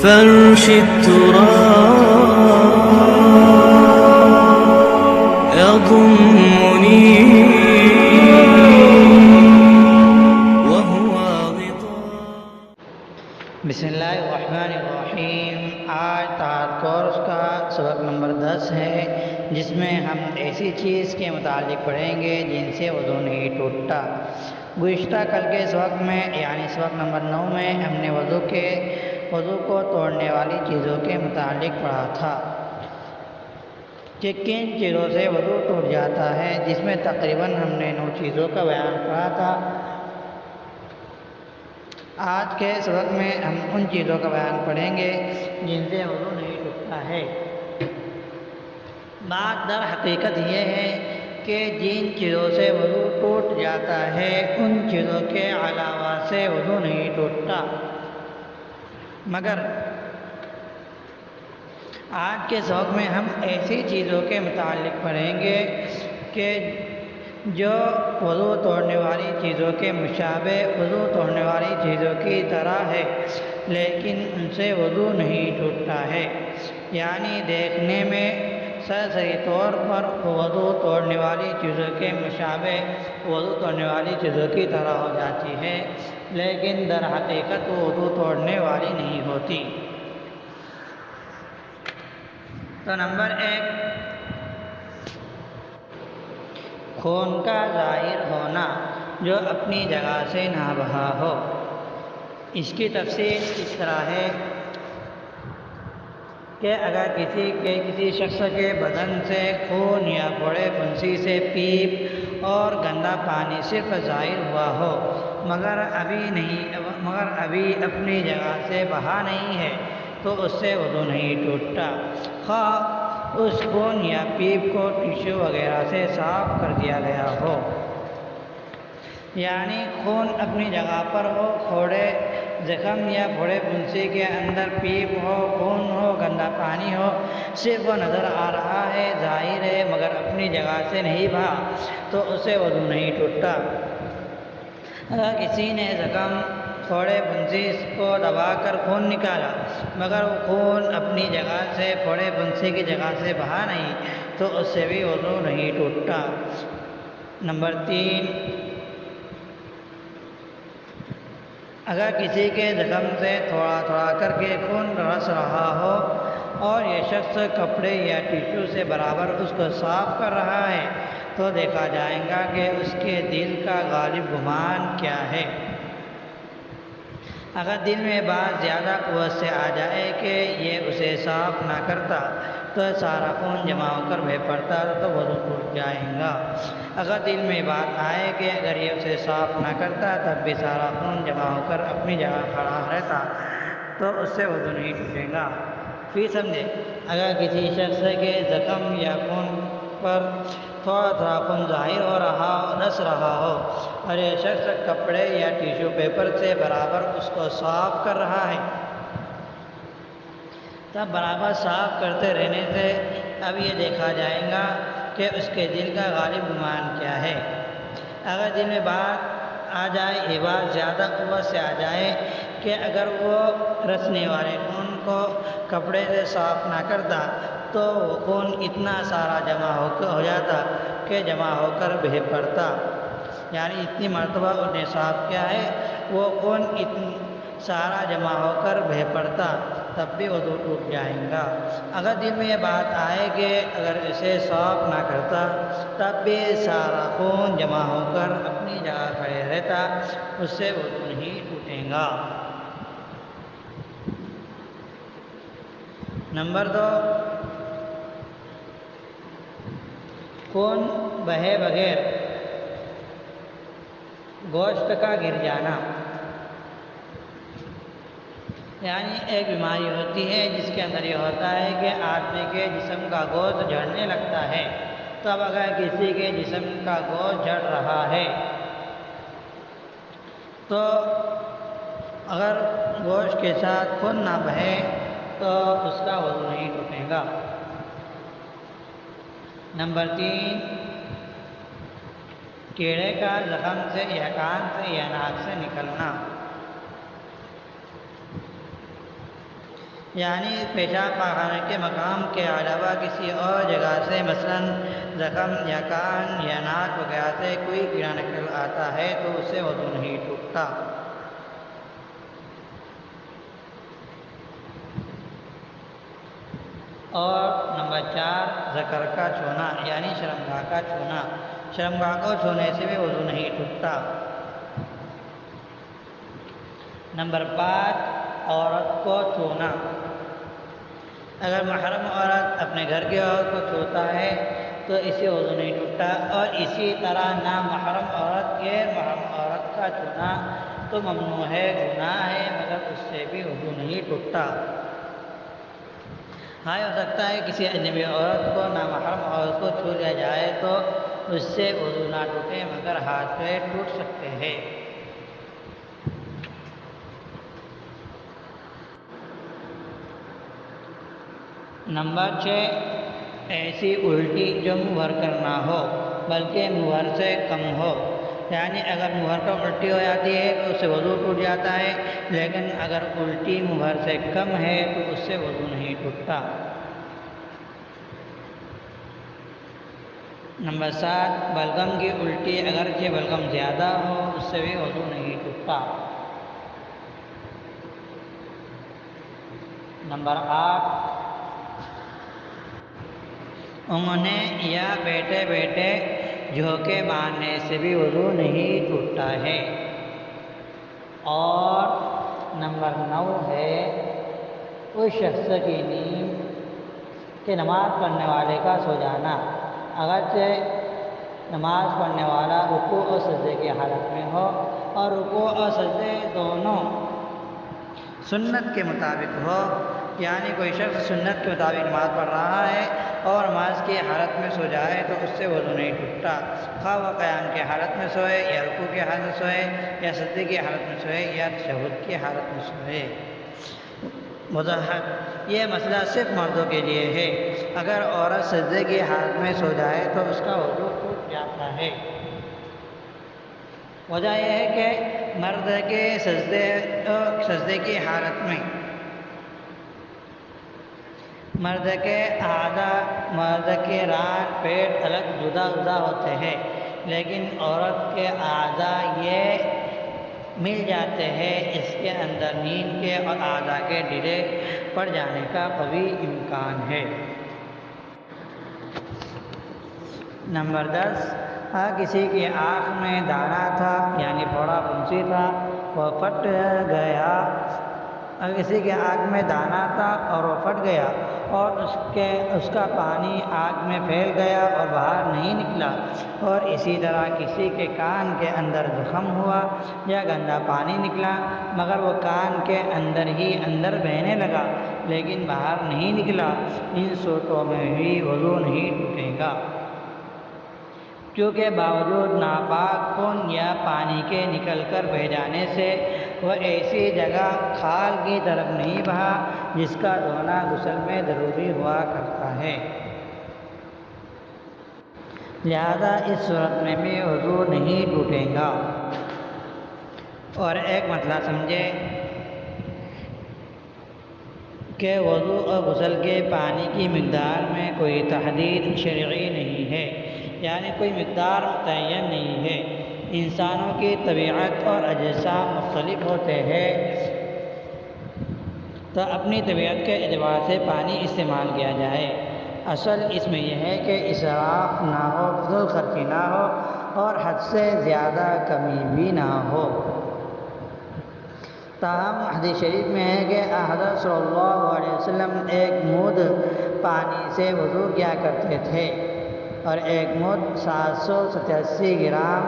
فرش التراب يضمني وهو غطاء. بسم اللہ الرحمن الرحیم. آج طاعت کورس کا سبق نمبر 10 ہے، جس میں ہم ایسی چیز کے متعلق پڑھیں گے جن سے وضو نہیں ٹوٹتا. گزشتہ کل کے سبق میں یعنی سبق نمبر 9 میں ہم نے وضو کو توڑنے والی چیزوں کے متعلق پڑھا تھا کہ کن چیزوں سے وضو ٹوٹ جاتا ہے، جس میں تقریباً ہم نے 9 چیزوں کا بیان پڑھا تھا. آج کے سبق میں ہم ان چیزوں کا بیان پڑھیں گے جن سے وضو نہیں ٹوٹتا ہے. بات در حقیقت یہ ہے کہ جن چیزوں سے وضو ٹوٹ جاتا ہے ان چیزوں کے علاوہ سے وضو نہیں ٹوٹتا. مگر آج کے سبق میں ہم ایسی چیزوں کے متعلق پڑھیں گے کہ جو وضو توڑنے والی چیزوں کے مشابہ وضو توڑنے والی چیزوں کی طرح ہے لیکن ان سے وضو نہیں ٹوٹتا ہے. یعنی دیکھنے میں سرسری طور پر وضو توڑنے والی چیزوں کے مشابہ وضو توڑنے والی چیزوں کی طرح ہو جاتی ہے، لیکن در حقیقت وہ وضو توڑنے والی نہیں ہوتی. تو نمبر 1، خون کا ظاہر ہونا جو اپنی جگہ سے نہ بہا ہو. اس کی تفصیل اس طرح ہے کہ اگر کسی شخص کے بدن سے خون یا پھوڑے پھنسی سے پیپ اور گندا پانی صرف ظاہر ہوا ہو مگر ابھی اپنی جگہ سے بہا نہیں ہے تو اس سے وضو نہیں ٹوٹتا، خواہ اس خون یا پیپ کو ٹیشو وغیرہ سے صاف کر دیا گیا ہو. یعنی خون اپنی جگہ پر ہو، پھوڑے زخم یا پھوڑے پھنسی کے اندر پیپ ہو، خون ہو، گندا پانی ہو، صرف وہ نظر آ رہا ہے، ظاہر ہے مگر اپنی جگہ سے نہیں بہا تو اسے وضو نہیں ٹوٹتا. اگر کسی نے زخم پھوڑے پھنسی کو دبا کر خون نکالا مگر وہ خون اپنی جگہ سے پھوڑے پھنسی کی جگہ سے بہا نہیں تو اس سے بھی وضو نہیں ٹوٹتا. نمبر 3، اگر کسی کے زخم سے تھوڑا تھوڑا کر کے خون رس رہا ہو اور یہ شخص کپڑے یا ٹیشو سے برابر اس کو صاف کر رہا ہے تو دیکھا جائے گا کہ اس کے دل کا غالب گمان کیا ہے. اگر دل میں بات زیادہ قوت سے آ جائے کہ یہ اسے صاف نہ کرتا تو سارا خون جمع ہو کر بہہ پڑتا تو وضو ٹوٹ جائے گا. اگر دل میں بات آئے کہ اگر یہ اسے صاف نہ کرتا تب بھی سارا خون جمع ہو کر اپنی جگہ کھڑا رہتا تو اس سے وضو نہیں ٹوٹے گا. پھر سمجھے، اگر کسی شخص کے زخم یا خون پر تھوڑا تھوڑا خون ظاہر ہو رہا ہو، رس رہا ہو اور یہ شخص کپڑے یا ٹیشو پیپر سے برابر اس کو صاف کر رہا ہے تب برابر صاف کرتے رہنے سے اب یہ دیکھا جائے گا کہ اس کے دل کا غالب گمان کیا ہے. اگر دل میں بات آ جائے، یہ بات زیادہ قوت سے آ جائے کہ اگر وہ رسنے والے خون کو کپڑے سے صاف نہ کرتا تو وہ خون اتنا سارا جمع ہو جاتا کہ جمع ہو کر بہہ پڑتا. یعنی اتنی مرتبہ اس نے صاف کیا ہے وہ خون سارا جمع ہو کر بہہ پڑتا تب بھی وضو ٹوٹ جائے گا. اگر دل میں یہ بات آئے کہ اگر اسے صاف نہ کرتا تب بھی سارا خون جمع ہو کر اپنی جگہ کھڑے رہتا اس سے وضو نہیں ٹوٹے گا. نمبر 2، خون بہے بغیر گوشت کا گر جانا. یعنی ایک بیماری ہوتی ہے جس کے اندر یہ ہوتا ہے کہ آدمی کے جسم کا گوشت جھڑنے لگتا ہے. تو اب اگر کسی کے جسم کا گوشت جھڑ رہا ہے تو اگر گوشت کے ساتھ خون نہ بہے تو اس کا وضو نہیں ٹوٹے گا. نمبر 3، کیڑے کا زخم سے یا کان سے یا ناک سے نکلنا. یعنی پیشاب پاخانے کے مقام کے علاوہ کسی اور جگہ سے مثلاً زخم یا کان یا ناک وغیرہ سے کوئی کیڑا نکل آتا ہے تو اس سے وضو نہیں ٹوٹتا۔ اور نمبر 4 ذکر کا چھونا یعنی شرمگاہ کا چھونا، شرمگاہ کو چھونے سے بھی وضو نہیں ٹوٹتا۔ نمبر 5 عورت کو چھونا، اگر محرم عورت اپنے گھر کی عورت کو چھوتا ہے تو اس سے وضو نہیں ٹوٹتا، اور اسی طرح نامحرم عورت غیر محرم عورت کا چھونا تو ممنوع ہے، گناہ ہے، مگر اس سے بھی وضو نہیں ٹوٹتا۔ ہاں ہو سکتا ہے کسی اجنبی عورت کو نامحرم عورت کو چھو لیا جائے تو اس سے وضو نہ ٹوٹے مگر ہاتھ پیر ٹوٹ سکتے ہیں۔ نمبر 6 ایسی الٹی جو منہ بھر کر نہ ہو بلکہ منہ بھر سے کم ہو، یعنی اگر منہ بھر کر الٹی ہو جاتی ہے تو اس سے وضو ٹوٹ جاتا ہے، لیکن اگر الٹی منہ بھر سے کم ہے تو اس سے وضو نہیں ٹوٹتا۔ نمبر 7 بلغم کی الٹی، اگرچہ بلغم زیادہ ہو اس سے بھی وضو نہیں ٹوٹتا۔ نمبر 8 اونگنے یا بیٹھے بیٹھے جھونکے مارنے سے بھی وضو نہیں ٹوٹتا ہے۔ اور نمبر 9 ہے اس شخص کی نیند کہ نماز پڑھنے والے کا سو جانا، اگرچہ نماز پڑھنے والا رکوع اور سجدے کی حالت میں ہو اور رکوع اور سجدے دونوں سنت کے مطابق ہو، یعنی کوئی شخص سنت کے مطابق نماز پڑھ رہا ہے اور نماز کی حالت میں سو جائے تو اس سے وضو نہیں ٹوٹتا، خواہ وہ قیام کی حالت میں سوئے یا رکوع کی حالت میں سوئے یا سجدے کی حالت میں سوئے یا تشہد کی حالت میں سوئے۔ وضاحت، یہ مسئلہ صرف مردوں کے لیے ہے، اگر عورت سجدے کی حالت میں سو جائے تو اس کا وضو ٹوٹ جاتا ہے۔ وجہ یہ ہے کہ مرد کے سجدے کی حالت میں مرد کے اعضاء، مرد کے ران پیٹ الگ جدا جدا ہوتے ہیں، لیکن عورت کے اعضاء یہ مل جاتے ہیں، اس کے اندر نیند کے اور اعضاء کے ڈھیلے پڑ جانے کا قوی امکان ہے۔ نمبر 10 کسی کی آنکھ میں دانہ تھا یعنی پھوڑا پھنسی تھا وہ پھٹ گیا، اگر کسی کے آنکھ میں دانہ تھا اور وہ پھٹ گیا اور اس کا پانی آنکھ میں پھیل گیا اور باہر نہیں نکلا، اور اسی طرح کسی کے کان کے اندر زخم ہوا یا گندا پانی نکلا مگر وہ کان کے اندر ہی اندر بہنے لگا لیکن باہر نہیں نکلا، ان صورتوں میں بھی وضو نہیں ٹوٹے گا، کیونکہ باوجود ناپاک خون یا پانی کے نکل کر بہہ جانے سے وہ ایسی جگہ کھال کی طرف نہیں بہا جس کا دھونا غسل میں ضروری ہوا کرتا ہے، لہذا اس صورت میں بھی وضو نہیں ٹوٹے گا۔ اور ایک مسئلہ سمجھے کہ وضو اور غسل کے پانی کی مقدار میں کوئی تحدید شرعی نہیں ہے، یعنی کوئی مقدار متعین نہیں ہے، انسانوں کی طبیعت اور اجسام مختلف ہوتے ہیں تو اپنی طبیعت کے اعتبار سے پانی استعمال کیا جائے، اصل اس میں یہ ہے کہ اسراف نہ ہو، فضول خرچی نہ ہو اور حد سے زیادہ کمی بھی نہ ہو۔ تاہم حدیث شریف میں ہے کہ حضرت صلی اللہ علیہ وسلم ایک مد پانی سے وضو کیا کرتے تھے اور ایک مد 787 گرام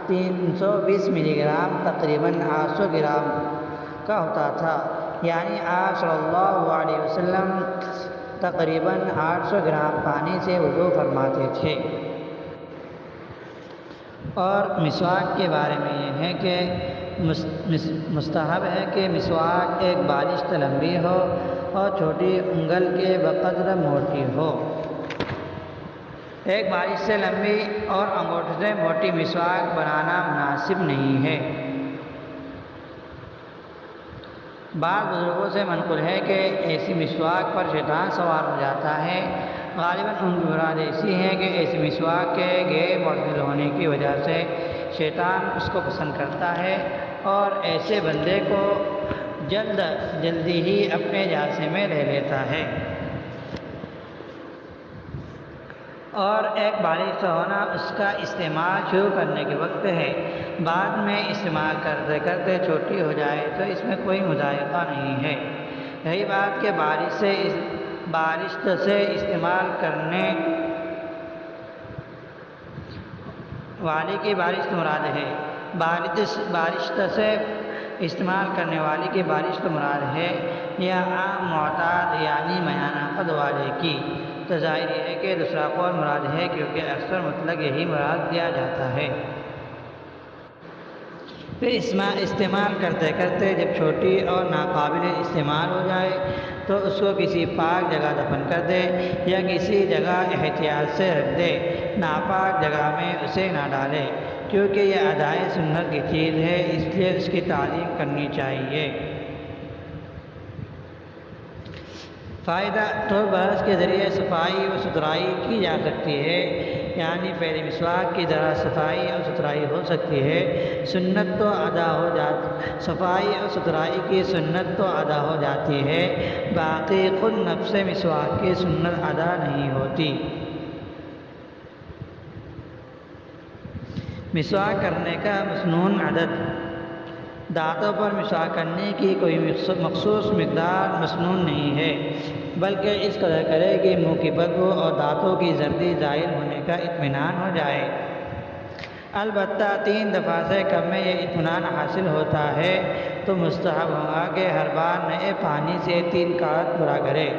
320 ملی گرام تقریباً 800 گرام کا ہوتا تھا، یعنی آپ صلی اللہ علیہ وسلم تقریباً 800 گرام پانی سے وضو فرماتے تھے۔ اور مسواک کے بارے میں یہ ہے کہ مستحب ہے کہ مسواک ایک بالشت لمبی ہو اور چھوٹی انگل کے بقدر موٹی ہو، ایک بالشت سے لمبی اور انگوٹھے سے موٹی مسواک بنانا مناسب نہیں ہے۔ بعض بزرگوں سے منقول ہے کہ ایسی مسواک پر شیطان سوار ہو جاتا ہے۔ غالباً ان کی مراد ایسی ہے کہ ایسی مسواک کے غیر معتدل ہونے کی وجہ سے شیطان اس کو پسند کرتا ہے اور ایسے بندے کو جلدی ہی اپنے جالسے میں لے لیتا ہے۔ اور ایک بالغ کا ہونا اس کا استعمال شروع کرنے کے وقت ہے، بعد میں استعمال کرتے کرتے چھوٹی ہو جائے تو اس میں کوئی مضائقہ نہیں ہے۔ رہی بات کہ بارشت سے استعمال کرنے والی کی بارشت مراد ہے، بارشت سے استعمال کرنے والی کی بارشت مراد ہے یا عام معتاد یعنی میان عقد والے کی، تو ظاہر یہ ہے کہ دوسرا قول مراد ہے کیونکہ اکثر مطلق یہی مراد دیا جاتا ہے۔ پھر استعمال کرتے کرتے جب چھوٹی اور ناقابل استعمال ہو جائے تو اس کو کسی پاک جگہ دفن کر دے یا کسی جگہ احتیاط سے رکھ دے، ناپاک جگہ میں اسے نہ ڈالے، کیونکہ یہ ادائے سنت کی چیز ہے، اس لیے اس کی تعظیم کرنی چاہیے۔ فائدہ تو برش کے ذریعے صفائی و ستھرائی کی جا سکتی ہے، یعنی پہلے مسواک کی ذرا صفائی اور ستھرائی ہو سکتی ہے، صفائی اور ستھرائی کی سنت تو ادا ہو جاتی ہے، باقی خود نفس مسواک کی سنت ادا نہیں ہوتی۔ مسواک کرنے کا مسنون عدد، دانتوں پر مسواک کرنے کی کوئی مخصوص مقدار مسنون نہیں ہے، بلکہ اس قدر کرے کہ منہ کی بدبو اور دانتوں کی زردی زائل ہونے کا اطمینان ہو جائے۔ البتہ 3 دفعہ سے کم میں یہ اطمینان حاصل ہوتا ہے تو مستحب ہوگا کہ ہر بار نئے پانی سے 3 کات برا کرے۔